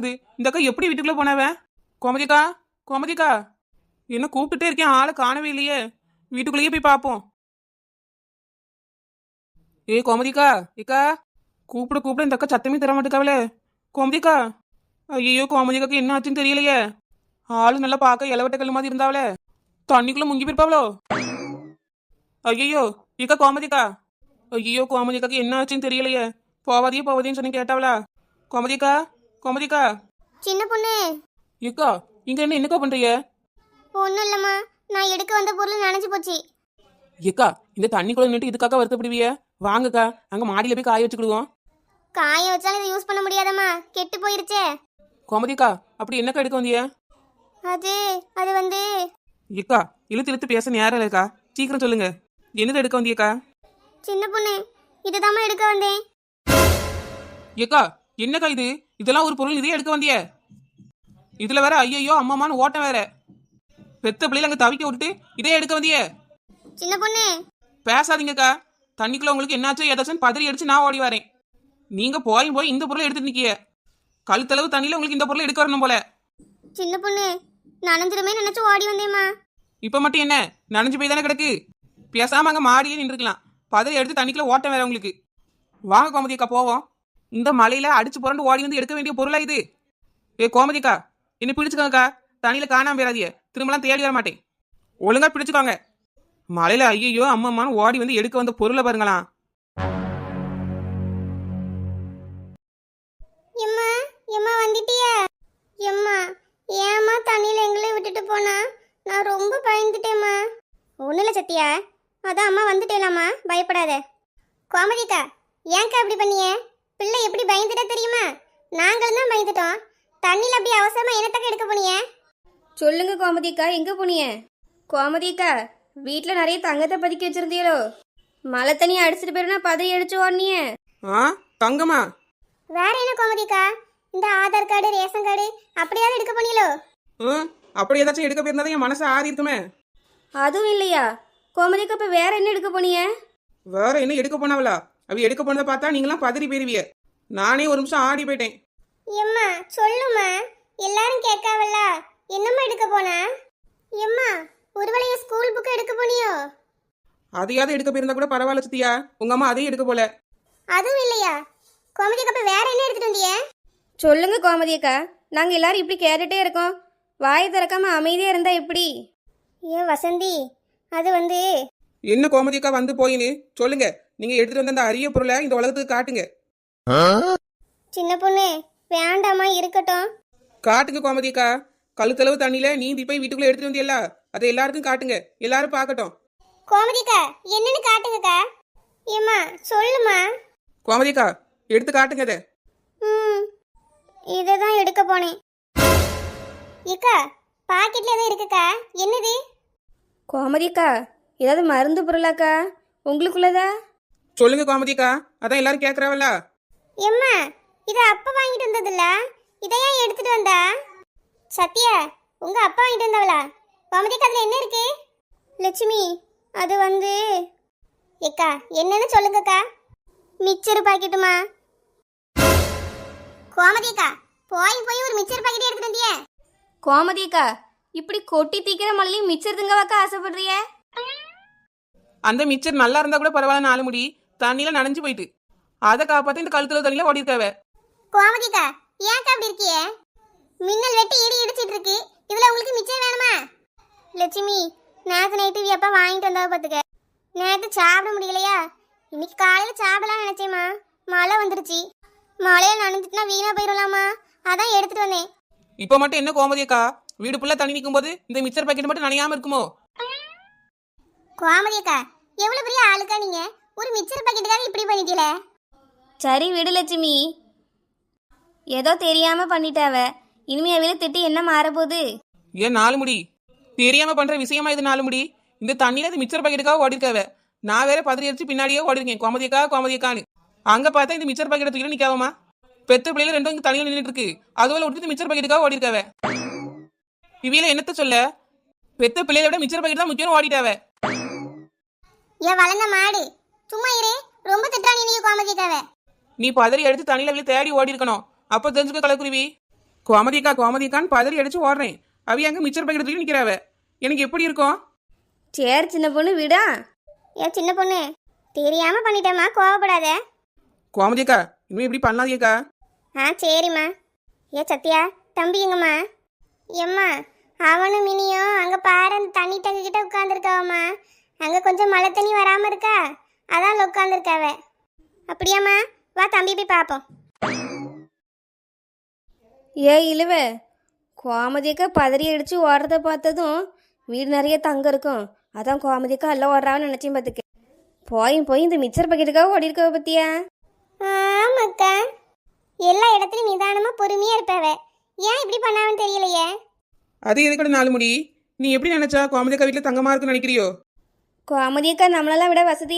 இந்த அக்கா எப்படி வீட்டுக்குள்ள போனவ? கோமதிக்கா, கோமதிக்கா, என்ன கூப்பிட்டுட்டே இருக்கேன், ஆளை காணவே இல்லையே. வீட்டுக்குள்ளேயே போய் பார்ப்போம். ஏய் கோமதிக்கா, ஏக்கா, கூப்பிட கூப்பிட இந்த அக்கா சத்தமே தர மாட்டேக்காவலே. கோமதிக்கா, ஐயோ கோமதிக்காக்கு என்ன ஆச்சுன்னு தெரியலையே. ஆளு நல்லா பார்க்க இளவட்ட கல் மாதிரி இருந்தாவளே, தண்ணிக்குள்ள முங்கி போயிருப்பாவளோ. ஐயோ ஏக்கா கோமதிக்கா, ஐயோ கோமதிக்காக்கு என்ன ஆச்சுன்னு தெரியலையே. போவாதின்னு சொல்லி கேட்டாவளா? கோமதிக்கா, கோமதிக்கா. சின்ன பொண்ணு. ஏக்கா இங்க என்னக்கா பண்றீங்க? ஒன்றும் இல்லைம்மா, நான் எடுக்க வந்த பொருள் நனைஞ்சு போச்சு. ஏக்கா இந்த தண்ணிக்குள்ள நின்று இதுக்காக வருத்தப்படுவிய? வாங்கக்கா, அங்க மாடியில போய் காய வச்சுக்கிடுவோம். காய வச்சாலும் இதை யூஸ் பண்ண முடியாதம்மா, கெட்டு போயிருச்சே. கோமதிக்கா, அப்படி என்னக்கா எடுக்க வந்திய? அது அது வந்து ஏக்கா இழுத்து இழுத்து பேச நேரம் இல்லக்கா, சீக்கிரம் சொல்லுங்க. என்னது எடுக்க வந்தியக்கா? சின்ன பொண்ணு, இதுதாம்மா எடுக்க வந்தேன். ஏக்கா என்னக்கா இது? இதெல்லாம் ஒரு பொருள், இதே எடுக்க வந்திய? இதுல வேற ஐயோ அம்மாமான்னு ஓட்டம் வேற. பெத்த பிள்ளைல அங்க தவிக்க விட்டுட்டு இதே எடுக்க வந்திய? சின்ன பொண்ணு பேசாதீங்கக்கா. தண்ணிக்குள்ள உங்களுக்கு என்னாச்சோ ஏதாச்சும் பதறி அடிச்சு நான் ஓடி வரேன். நீங்க போய் இந்த பொருளை எடுத்துட்டு நிக்கிய. கழுத்தளவு தண்ணியில உங்களுக்கு இந்த பொருளை எடுக்க வரணும் போல. சின்ன பொண்ணு, நனைஞ்சிருமே நினைச்சு ஓடி வந்தேம்மா. இப்ப மட்டும் என்ன நனைஞ்சு போய் தானே கிடக்கு? பேசாம அங்க மாடியே நின்றுக்கலாம். பதறி எடுத்து தண்ணிக்குள்ள ஓட்டம் வேற உங்களுக்கு. வாங்க கோமதிக்கா போவோம். இந்த மலையில அடிச்சு புரண்டு ஓடி வந்து எடுக்க வேண்டிய பொருளா இது? ஏ கோமதிக்கா, என்ன பிடிச்சுக்கோங்கக்கா. தண்ணியில காணாம போயிடாதீங்க, திரும்பலாம் தேடி வர மாட்டேன். ஒழுங்கா பிடிச்சுக்கோங்க. மலையில ஐயோ அம்மான்னு ஓடி வந்து எடுக்க வந்த பொருளை பாருங்களா. எம்மா எம்மா வந்துட்டியா? எம்மா ஏம்மா தண்ணியில் எங்களை விட்டுட்டு போனா? நான் ரொம்ப பயந்துட்டேம்மா. ஒன்றும் இல்லை சத்தியா, அதான் அம்மா வந்துட்டேலாம்மா, பயப்படாத. கோமதிக்கா, ஏன்க்கா அப்படி பண்ணிய? பிள்ளை எப்படி பயந்துட்டா தெரியுமா? நாங்களும் தான் பயந்துட்டோம். தண்ணியில் அப்படி அவசரமா என்னத்தக்க எடுக்க போனிய? சொல்லுங்க கோமதிக்கா, எங்க போனிய? கோமதிக்கா, வீட்டில் நிறைய தங்கத்தை பதுக்கி வச்சிருந்தீங்களோ? மழை தண்ணி அடிச்சிட்டு போயிருந்தா பதறி அடிச்சு ஓடனிய. தங்கமா? வேற என்ன கோமதிக்கா, இந்த ஆதார் கார்டு ரேஷன் கார்டு அப்படியாவது எடுக்க போனீங்களோ? அப்படி ஏதாச்சும் எடுக்க போயிருந்தா என் மனசு ஆறி இருக்குமே. அதுவும் இல்லையா கோமதிக்கா, இப்ப வேற என்ன எடுக்க போனிய? வேற என்ன எடுக்க போனாவளா? அவ எடுக்க போனதை பார்த்தா நீங்களாம் பதறி போயிருவிய. நானே ஒரு நிமிஷம் ஆடி போயிட்டேன். எம்மா சொல்லுமா, எல்லாரும் கேட்காவல்ல, என்னம்மா எடுக்க போனா? எம்மா ஒருவேளை ஸ்கூல் புக் எடுக்க போனியோ? அதையாவது எடுக்க போயிருந்தா கூட பரவாயில்ல சத்தியா, உங்க அம்மா அதையும் எடுக்க போல. அதுவும் இல்லையா கோமதிக்கா, அப்ப வேற என்ன எடுத்துட்டு வந்திய? சொல்லுங்க கோமதிக்கா, நாங்க எல்லாரும் இப்படி கேட்டுட்டே இருக்கோம், வாயை திறக்காம அமைதியா இருந்தா எப்படி? ஏன் வசந்தி, அது வந்து என்ன கோமதிக்கா வந்து போயின்னு சொல்லுங்க. நீங்க எடுத்துட்டு வந்த அந்த அரிய பொருளை இந்த உலகத்துக்கு காட்டுங்க. சின்ன பொண்ணு வேண்டாமா, இருக்கட்டும். காட்டுங்க கோமதிக்கா. கழுத்தளவு தண்ணியில நீந்தி போய் வீட்டுக்குள்ள எடுத்துட்டு வந்தியல்ல, அதை எல்லாருக்கும் காட்டுங்க, எல்லாரும் பார்க்கட்டும். கோமதிக்கா என்னன்னு காட்டுங்கக்கா. ஏம்மா சொல்லுமா. கோமதிக்கா எடுத்து காட்டுங்க அதை. இதை தான் எடுக்க போனேன். ஏக்கா பாக்கெட்ல ஏதோ இருக்குக்கா, என்னது? கோமதிக்கா, ஏதாவது மருந்து பொருளாக்கா உங்களுக்குள்ளதா? சொல்லுங்க கோமதிக்கா, அதான் எல்லாரும் கேட்கறாவல்ல. எம்மா இதை அப்பா வாங்கிட்டு வந்ததில்ல, இதையா எடுத்துட்டு வந்தா? சத்யா, உங்க அப்பா வாங்கிட்டு வந்தவளா? கோமதிக்கா அதுல என்ன இருக்கு? லட்சுமி, அது வந்து ஏக்கா என்னன்னு சொல்லுங்கக்கா. மிச்சர் பாக்கெட்டுமா? கோமதிக்கா போய் ஒரு மிச்சர் பாக்கெட் எடுத்துட்டு வந்தியே. கோமதிக்கா, இப்படி கொட்டி தீக்கிற மழையும் மிச்சர் திங்கவாக்கா ஆசைப்படுறிய? அந்த மிச்சர் நல்லா இருந்தா கூட பரவாயில்ல, 4 முடி தண்ணியில நனைஞ்சு போயிட்டு அதை காப்பாத்த இந்த கழுத்துல தண்ணியில ஓடி இருக்காவ. கோமதிக்கா ஏன்க்கா அப்படி இருக்கியே? மின்னல் வெட்டி இடி இடிச்சிட்டு இருக்கு, இதுல உங்களுக்கு மிச்சர் வேணுமா? லட்சுமி, நேற்று நைட்டு அப்பா வாங்கிட்டு வந்தா பாத்துக்க. நேற்று சாப்பிட முடியலையா, இன்னைக்கு காலையில சாப்பிடலாம் நினைச்சேம்மா, மழை வந்துருச்சு. மழையில நனைஞ்சிட்டுனா வீணா போயிடலாமா, அதான் எடுத்துட்டு வந்தேன். இப்ப மட்டும் என்ன கோமதிக்கா, வீடு ஃபுல்லா தண்ணி நிற்கும் போது இந்த மிச்சர் பாக்கெட் மட்டும் நனையாம இருக்குமோ? கோமதிக்கா எவ்வளவு பெரிய ஆளுக்கா நீங்க, ஒரு மிச்சர் பாக்கெட்டுக்காக இப்படி பண்ணிட்டீல. சரி விடு லட்சுமி, ஏதோ தெரியாம பண்ணிட்டாவ, இனிமே அவையில திட்டி என்ன மாறப்போகுது? ஏன் 4 முடி தெரியாம பண்ற விஷயமா இது? 4 முடி இந்த தண்ணியில இது மிச்சர் பாக்கெட்டுக்காக ஓடி இருக்காவ. நான் வேற பதறி அடிச்சு பின்னாடியே ஓடி இருக்கேன், கோமதிக்கான்னு. அங்க பார்த்தா இந்த மிச்சர் பாக்கெட் தூக்கிட்டு நிக்காவமா. பெத்த பிள்ளைல ரெண்டும் இங்க தனியா நின்றுட்டு இருக்கு, அதுவரை விட்டுட்டு மிச்சர் பாக்கெட்டுக்காக ஓடி இருக்காவ. இவையில என்னத்த சொல்ல, பெத்த பிள்ளைய விட மிச்சர் பாக்கெட் தான் முக்கியம் ஓடிட்டாவ. ஏன் வளர்ந்த மாடு, சும்மா இரு, ரொம்ப திட்டானி நீங்க கோமதிக்காவ. நீ பதறி எடுத்து தண்ணியில தேடி ஓடி இருக்கணும், அப்ப தெரிஞ்சுக்க கலக்குருவி. கோமதிக்கான்னு பதறி அடிச்சு ஓடுறேன். அவ அங்க மிச்சர் பக்கத்துல நிக்கிறாவ. எனக்கு எப்படி இருக்கும்? சரி சின்ன பொண்ணு விடா. ஏ சின்ன பொண்ணு, தெரியாம பண்ணிட்டேம்மா, கோவப்படாத. கோமதிக்கா இனிமே இப்படி பண்ணாதீக்கா. சரிம்மா. ஏ சத்யா, தம்பி எங்கம்மா? எம்மா, அவனும் மினியும் அங்கே பாரு அந்த தண்ணி டங்கு கிட்ட உட்காந்துருக்காவம்மா. அங்கே கொஞ்சம் மழை தண்ணி வராமல் இருக்கா, அதான் உட்காந்துருக்காவ. அப்படியாம்மா? வா தம்பி போய் பார்ப்போம். ஏ இழுவ, கோமதிக்கா பதறி அடிச்சு ஓடுறத பார்த்ததும் வீடு நிறைய தங்கம் இருக்கும், அதான் கோமதிக்கா எல்லாம் ஓடுறான்னு நினச்சேன். பார்த்துக்க போய் இந்த மிச்சர் பக்கெட்டுக்காக ஓடி இருக்கவ பத்தியா? ஆமாக்கா, எல்லா இடத்துலையும் நிதானமாக பொறுமையாக இருப்பாவ. ஏன் இப்படி பண்ணாவன்னு தெரியலையே. அது எதுக்கட 4 முடி? நீ எப்படி நினைச்சா கோமதிக்கா வீட்டுல தங்கமா இருக்குன்னு நினைக்கிறியோ? கோமதிக்கா நம்மளெல்லாம் விட வசதி